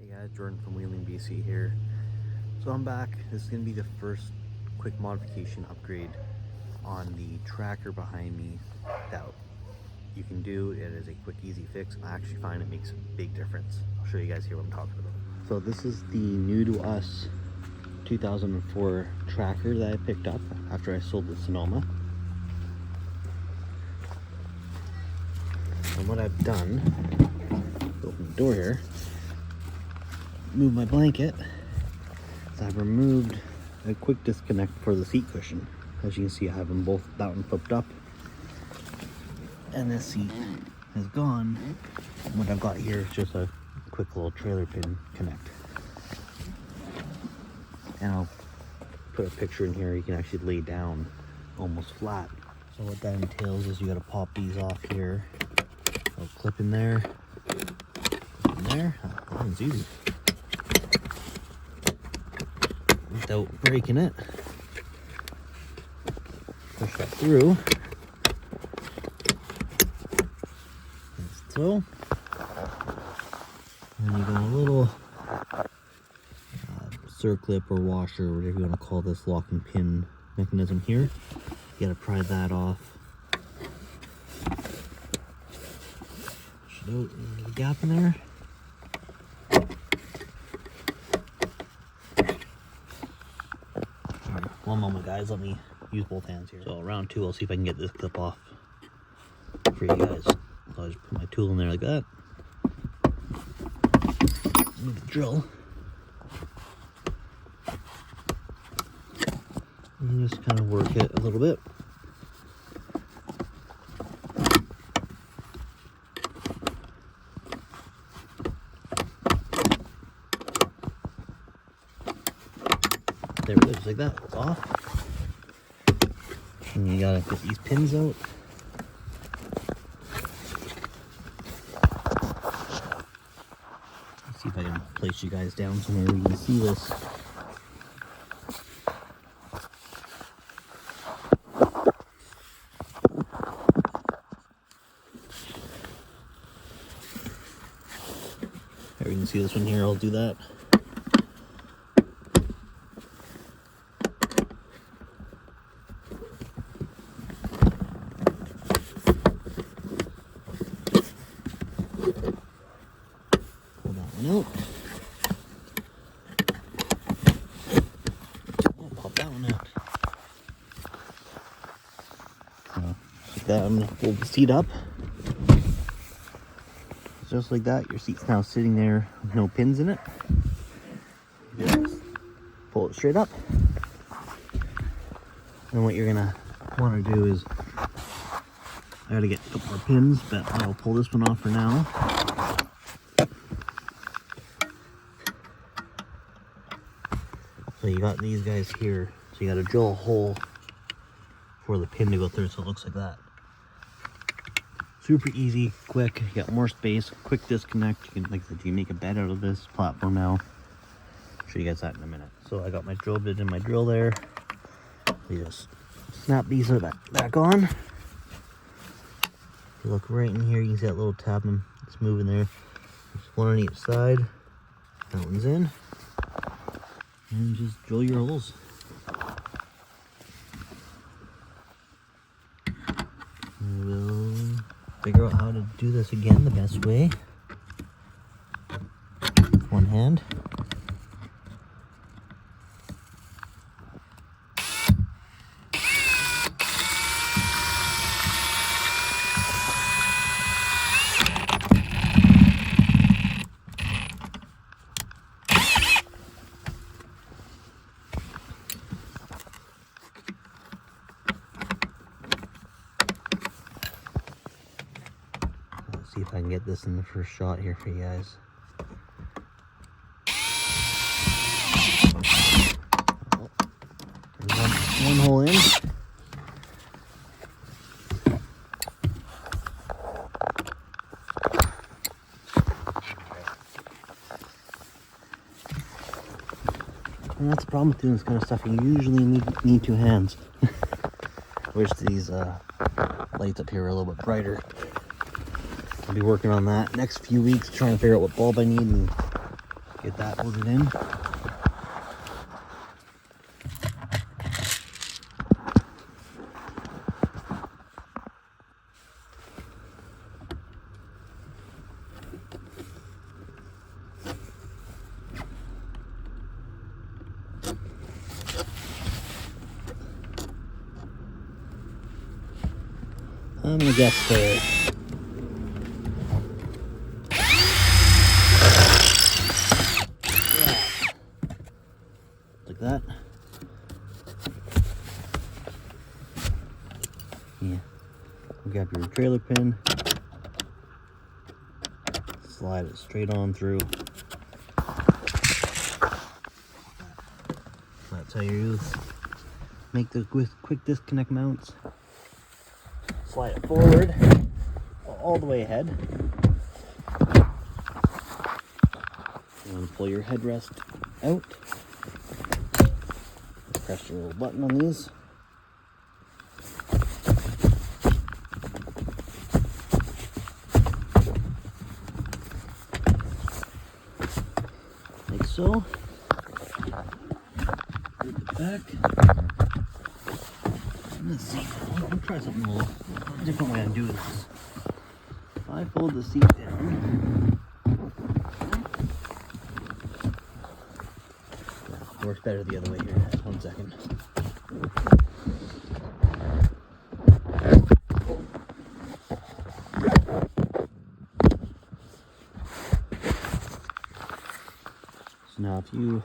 Hey guys, Jordan from Wheeling, BC here. So I'm back. This is going to be the first quick modification upgrade on the tracker behind me that you can do. It is a quick, easy fix. I actually find it makes a big difference. I'll show you guys here what I'm talking about. So this is the new to us 2004 tracker that I picked up after I sold the Sonoma. And what I've done, open the door here, move my blanket, so I've removed a quick disconnect for the seat cushion. As you can see, I have them both, that one flipped up and this seat is gone. And what I've got here is just a quick little trailer pin connect, and I'll put a picture in here. You can actually lay down almost flat. So what that entails is you got to pop these off here. I'll clip in there, clip in there. That one's easy without breaking it. Push that through. Like so. And then you got a little circlip or washer, or whatever you want to call this lock and pin mechanism here. You gotta pry that off. Push it out, there's a gap in there. One moment guys, let me use both hands here. So round two, I'll see if I can get this clip off for you guys. So I'll just put my tool in there like that. Move the drill. And just kind of work it a little bit. There it is, like that. It's off. And you gotta get these pins out. Let's see if I can place you guys down somewhere where you can see this. There, you can see this one here. I'll do that. Nope. Oh, pop that one out. Like that, I'm gonna fold the seat up. Just like that, your seat's now sitting there with no pins in it. Just pull it straight up. And what you're gonna want to do is, I gotta get a couple more pins, but I'll pull this one off for now. So you got these guys here, so you got to drill a hole for the pin to go through, so it looks like that. Super easy, quick. You got more space, quick disconnect. You can, like I said, you can make a bed out of this platform now. I'll show you guys that in a minute. So I got my drill bit in my drill there. You just snap these back on. If you look right in here, you can see that little tab. It's moving there. There's one on each side. That one's in. And just drill your holes. And we'll figure out how to do this again the best way. One hand. See if I can get this in the first shot here for you guys. Oh, there's one hole in. And that's the problem with doing this kind of stuff. You usually need two hands. I wish these lights up here were a little bit brighter. I'll be working on that next few weeks, trying to figure out what bulb I need and Get that loaded in. I'm gonna guess third. Yeah. Like that. Yeah. Grab your trailer pin. Slide it straight on through. That's how you make the quick disconnect mounts. Slide it forward, all the way ahead. And pull your headrest out. Press your little button on these. Like so. Put it back. Let's see. I'll try something a little different way to do this. If I fold the seat down, no, works better the other way here. 1 second. So now if you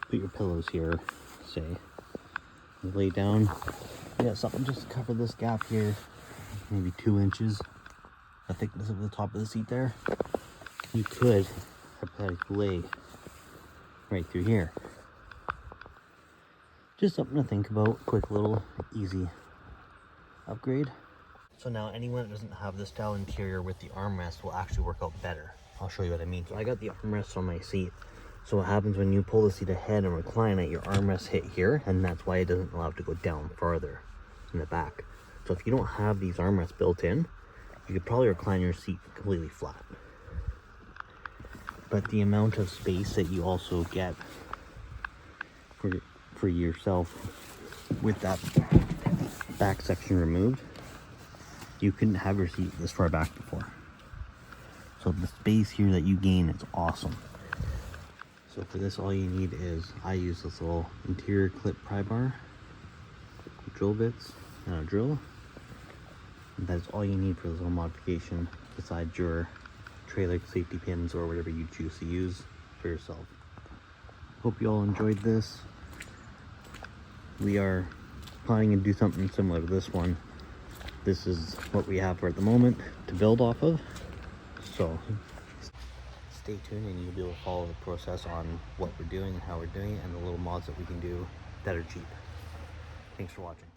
put your pillows here, say, and lay down, yeah, something just to cover this gap here, maybe 2 inches, the thickness of the top of the seat there. You could lay right through here. Just something to think about. Quick little easy upgrade. So now anyone that doesn't have this style interior with the armrest will actually work out better. I'll show you what I mean. So I got the armrest on my seat. So what happens when you pull the seat ahead and recline it, your armrest hit here, and that's why it doesn't allow it to go down farther in the back. So if you don't have these armrests built in, you could probably recline your seat completely flat. But the amount of space that you also get for yourself with that back section removed, you couldn't have your seat this far back before. So the space here that you gain is awesome. So for this, all you need is, I use this little interior clip pry bar, drill bits, and a drill. And that's all you need for this little modification, besides your trailer safety pins or whatever you choose to use for yourself. Hope you all enjoyed this. We are planning to do something similar to this one. This is what we have for at the moment to build off of. So stay tuned and you'll be able to follow the process on what we're doing and how we're doing it, and the little mods that we can do that are cheap. Thanks for watching.